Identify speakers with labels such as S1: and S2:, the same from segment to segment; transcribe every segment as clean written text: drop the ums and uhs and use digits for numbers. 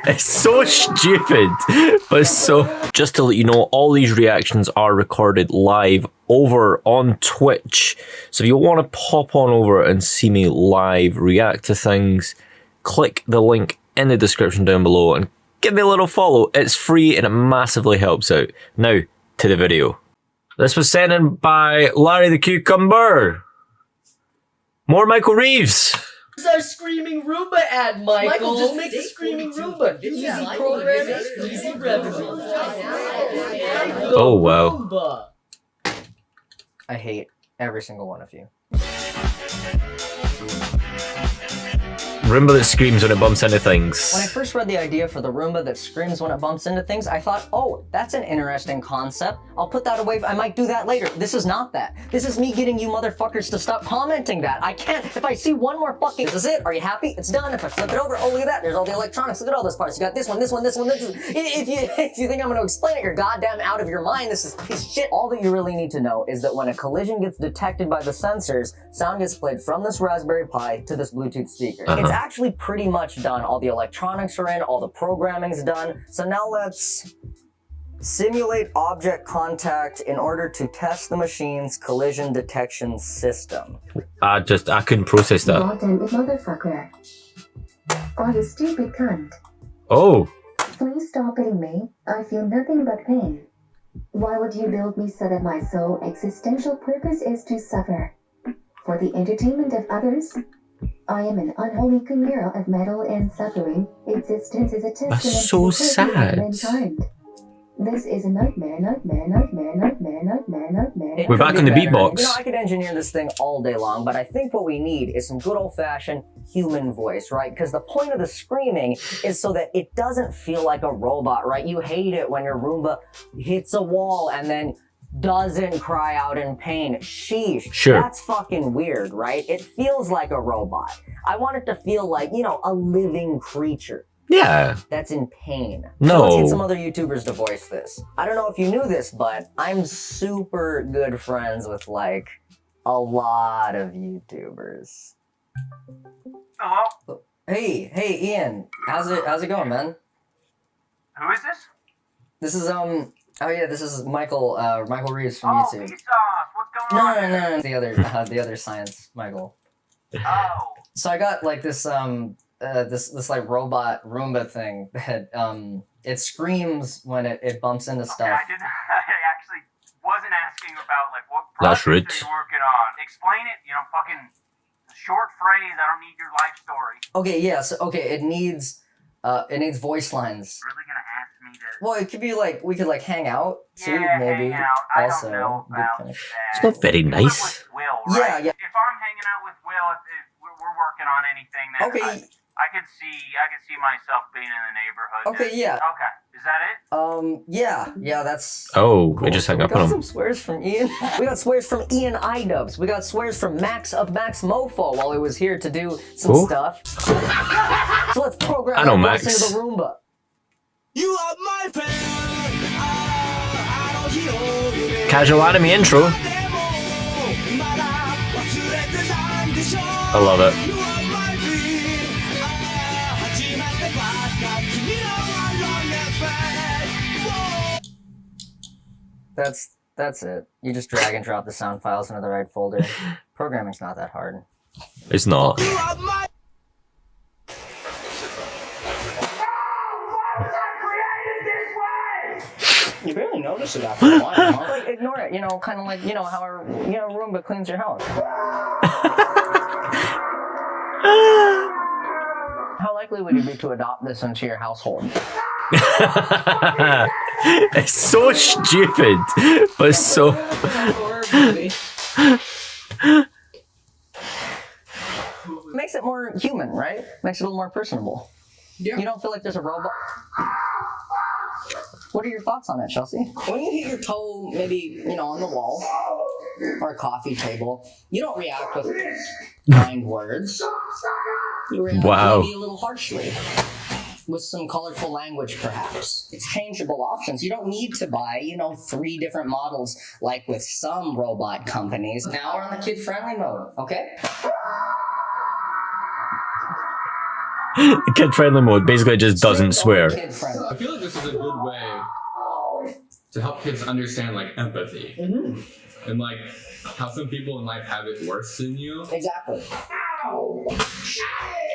S1: It's so stupid, but so... Just to let you know, all these reactions are recorded live over on Twitch. So if you want to pop on over and see me live react to things, click the link in the description down below and give me a little follow. It's free and it massively helps out. Now, to the video. This was sent in by Larry the Cucumber. More Michael Reeves.
S2: This is our screaming Roomba ad, Michael. Just make the screaming Roomba. Easy programming, easy revenue.
S1: Oh, wow.
S2: Roomba. I hate every single one of you.
S1: Roomba that screams when it bumps into things.
S2: When I first read the idea for the Roomba that screams when it bumps into things, I thought, oh, that's an interesting concept. I'll put that away. I might do that later. This is not that. This is me getting you motherfuckers to stop commenting that. I can't. If I see one more fucking... This is it. Are you happy? It's done. If I flip it over, oh, look at that. There's all the electronics. Look at all those parts. You got this one, this one, this one, this one. If you think I'm going to explain it, you're goddamn out of your mind. This is piece of shit. All that you really need to know is that when a collision gets detected by the sensors, sound gets played from this Raspberry Pi to this Bluetooth speaker. It's actually pretty much done. All the electronics are in, all the programming's done. So now let's simulate object contact in order to test the machine's collision detection system.
S1: I couldn't process that.
S3: Goddamn motherfucker. Oh, you stupid cunt.
S1: Oh.
S3: Please stop hitting me. I feel nothing but pain. Why would you build me so that my sole existential purpose is to suffer? For the entertainment of others? I am an unholy chimera of metal and suffering. Existence is a testament
S1: That's so
S3: to the
S1: sad.
S3: mankind. This is a nightmare, nightmare, nightmare, nightmare, nightmare, nightmare.
S1: We're back on the beatbox.
S2: You know, I could engineer this thing all day long, but I think what we need is some good old-fashioned human voice, right? Because the point of the screaming is so that it doesn't feel like a robot, right? You hate it when your Roomba hits a wall and then doesn't cry out in pain. Sheesh.
S1: Sure.
S2: That's fucking weird, right? It feels like a robot. I want it to feel like, you know, a living creature.
S1: Yeah.
S2: That's in pain.
S1: No.
S2: So let's get some other YouTubers to voice this. I don't know if you knew this, but I'm super good friends with, like, a lot of YouTubers.
S4: Hello?
S2: Hey, Ian. How's it going, man?
S4: Who is this?
S2: This is, oh yeah, this is Michael Reevs from
S4: Oh,
S2: YouTube.
S4: Vsauce, what's going on?
S2: No, the other science, Michael.
S4: Oh.
S2: So I got like this this like robot Roomba thing that it screams when it bumps into stuff.
S4: Okay, I actually wasn't asking about like what
S1: That's
S4: project
S1: rich.
S4: are you working on. Explain it, you know, fucking short phrase, I don't need your life story.
S2: Okay, yeah, so it needs voice lines.
S4: Really gonna ask me to
S2: Well, it could be like we could like hang out too, maybe.
S4: hang out. I
S2: also,
S4: don't know
S2: good
S4: about
S2: connection.
S1: It's not very
S4: You live
S1: nice.
S4: with Will, right?
S2: Yeah.
S4: If I'm hanging out with Will, if we're working on anything, then
S2: Okay.
S4: I could see myself being in the neighborhood.
S2: Okay, yeah.
S4: Okay, is that it?
S2: Yeah, that's.
S1: Oh,
S2: Cool.
S1: we just hung
S2: So
S1: up
S2: we got
S1: on
S2: some
S1: him.
S2: swears from Ian. We got swears from Ian iDubbbz. We got swears from Max of Max Mofo while he was here to do some
S1: Who?
S2: stuff. So let's program
S1: I know
S2: that voice
S1: Max.
S2: into the Roomba.
S5: You are my friend.
S1: Casual anime intro. I love it.
S2: That's it. You just drag and drop the sound files into the right folder. Programming's not that hard.
S1: It's not.
S2: You barely notice it after a while, huh? Like, ignore it, you know, kind of like, you know, how a Roomba cleans your house. How likely would you be to adopt this into your household?
S1: It's so stupid, but so...
S2: Makes it more human, right? Makes it a little more personable.
S6: Yeah.
S2: You don't feel like there's a robot. What are your thoughts on it, Chelsea? When you hit your toe, maybe, you know, on the wall or a coffee table, you don't react with kind words. You react
S1: Wow.
S2: maybe a little harshly. With some colorful language, perhaps. It's changeable options. You don't need to buy, 3 different models like with some robot companies. Now we're on the kid-friendly mode, okay?
S1: Kid-friendly mode basically just doesn't swear.
S2: Kid-friendly.
S6: I feel like this is a good way to help kids understand like empathy and like how some people in life have it worse than you.
S2: Exactly.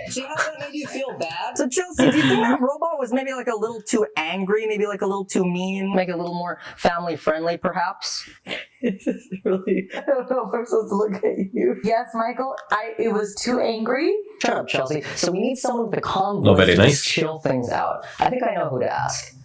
S2: See how that made you feel bad? So Chelsea, do you think that robot was maybe like a little too angry, maybe like a little too mean, make it a little more family friendly perhaps? Really, I don't know if I'm supposed to look at you.
S7: Yes, Michael, it was too angry.
S2: Shut up, Chelsea. So we need someone with a calm
S1: Not
S2: voice
S1: very
S2: to
S1: nice.
S2: just chill things out. I think I know who to ask.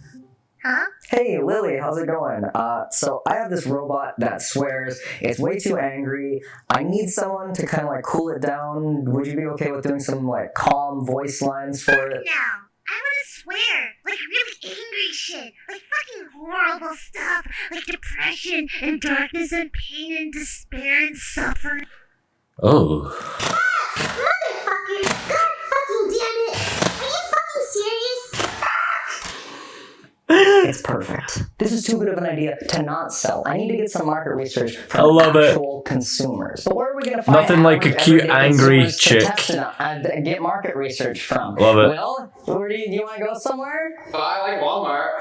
S7: Huh?
S2: Hey, Lily, how's it going? So I have this robot that swears. It's way too angry. I need someone to kind of like cool it down. Would you be okay with doing some like calm voice lines for it?
S8: No, I want to swear, like really angry shit, like fucking horrible stuff, like depression and darkness and pain and despair and suffering.
S1: Oh.
S8: Motherfucker! God fucking damn it! Are you fucking serious?
S2: It's perfect. This is too good of an idea to not sell. I need to get some market research
S1: I
S2: from
S1: love it.
S2: actual consumers. But where are we going to find
S1: Nothing like a
S2: average,
S1: cute,
S2: everyday
S1: angry
S2: consumers to
S1: chick.
S2: test it on and get market research from?
S1: Love it.
S2: Will, where do you want to go somewhere?
S6: I like Walmart.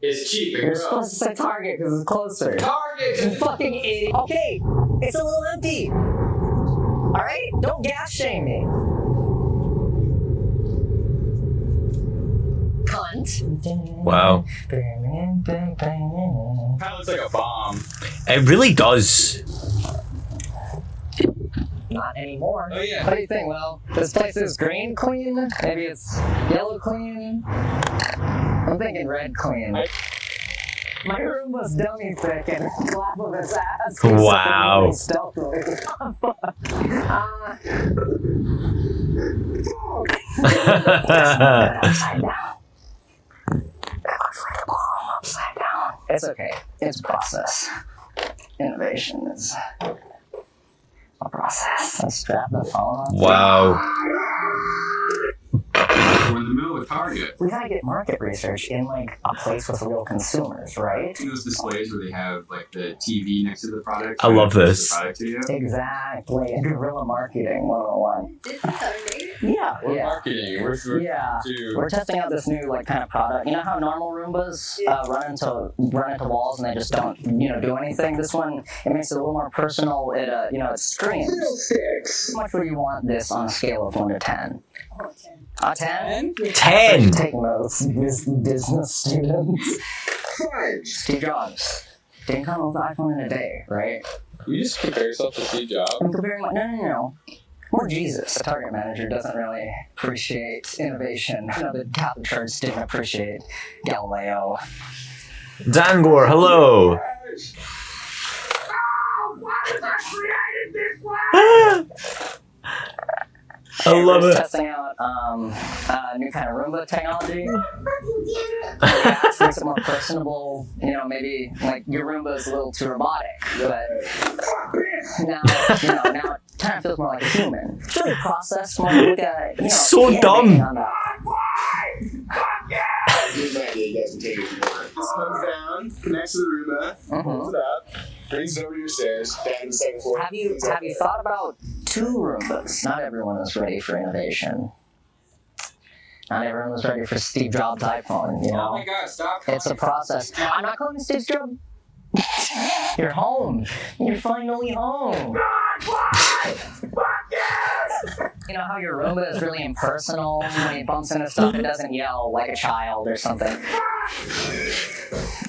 S6: It's cheap and
S2: You're
S6: gross.
S2: supposed to say Target because it's closer. You
S6: Target.
S2: fucking idiot. Okay, it's a little empty. Alright? Don't gas shame me. Cunt.
S1: Wow.
S6: Kind of looks like a bomb.
S1: It really does.
S2: Not anymore.
S6: Oh, yeah.
S2: What do you think, Will? This place is green clean? Maybe it's yellow clean? I'm thinking red clean. My room was dummy thick and clap of its ass.
S1: Wow.
S2: Stealthily. Upside down. It looks like a bomb upside down. It's okay. It's a process. Innovation is a process. I strap the phone on.
S1: Wow.
S6: We're in the middle of a Target.
S2: We gotta get market research in like a place with real consumers, right?
S6: You know those displays where they have like the TV next to the product?
S1: I love
S6: Next to
S1: this.
S6: the product to you?
S2: Exactly. Guerrilla marketing 101. Yeah.
S6: We're
S2: Yeah.
S6: marketing. We're
S2: Yeah. We're testing out this new like kind of product. You know how normal Roombas run into walls and they just don't do anything. This one it makes it a little more personal. It it screams. How much would you want this on a scale of 1 to 10? 10?
S1: 10.
S2: Take notes, business students. Steve Jobs didn't come up with the iPhone in a day, right?
S6: You just compare yourself to Steve Jobs.
S2: I'm comparing no. More Jesus. The Target manager doesn't really appreciate innovation. The Catholic Church didn't appreciate Galileo.
S1: Dangor, hello. I love
S2: We're
S1: it.
S2: testing out new kind of Roomba technology.
S8: Fucking
S2: Yeah, it makes it more personable. Maybe like your Roomba is a little too robotic, but now it kind of feels more like a human. It's really processed more. Look at it.
S1: So
S2: innovating
S1: dumb.
S2: on that.
S9: This comes down, connects to the Roomba, pulls it up, brings it over to your stairs, down to the second floor.
S2: Have you thought about 2 Roombas? Not everyone is ready for innovation. Not everyone was ready for Steve Jobs' iPhone.
S6: Oh my god, stop.
S2: It's a process. I'm not calling Steve Jobs. You're home. You're finally home. You know how your Roomba is really impersonal? When it bumps into stuff, it doesn't yell like a child or something.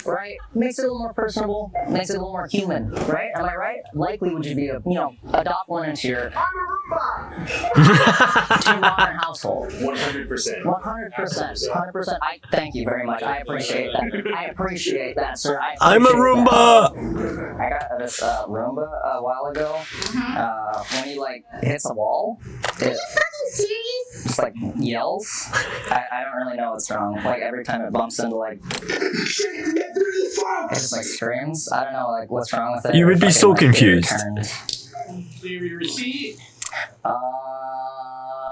S2: Right? Makes it a little more personable. Makes it a little more human. Right? Am I right? Likely would you be adopt one into your to your modern household.
S9: 100%.
S2: 100%. 100%. I thank you very much. I appreciate that. I appreciate that, sir.
S1: I'm a
S2: appreciate that.
S1: Roomba.
S2: I got this Roomba a while ago. When he hits a wall, it
S8: fucking serious?
S2: just yells. I don't really know what's wrong. Every time it bumps into it just screams. I don't know what's wrong with it.
S1: You would be so
S2: Fucking,
S1: confused.
S6: Leave your receipt.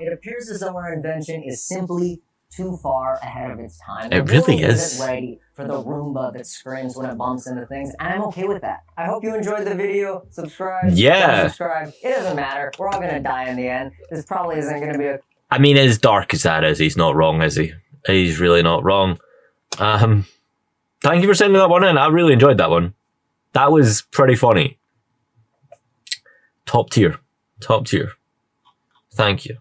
S2: It appears as though our invention is simply too far ahead of its time.
S1: It
S2: The
S1: really
S2: world
S1: is.
S2: isn't ready for the Roomba that screams when it bumps into things, and I'm okay with that. I hope you enjoyed the video. Subscribe.
S1: Yeah.
S2: Don't subscribe. It doesn't matter. We're all gonna die in the end. This probably isn't gonna be a
S1: I mean, as dark as that is, he's not wrong, is he? He's really not wrong. Thank you for sending that one in. I really enjoyed that one. That was pretty funny. Top tier. Top tier. Thank you.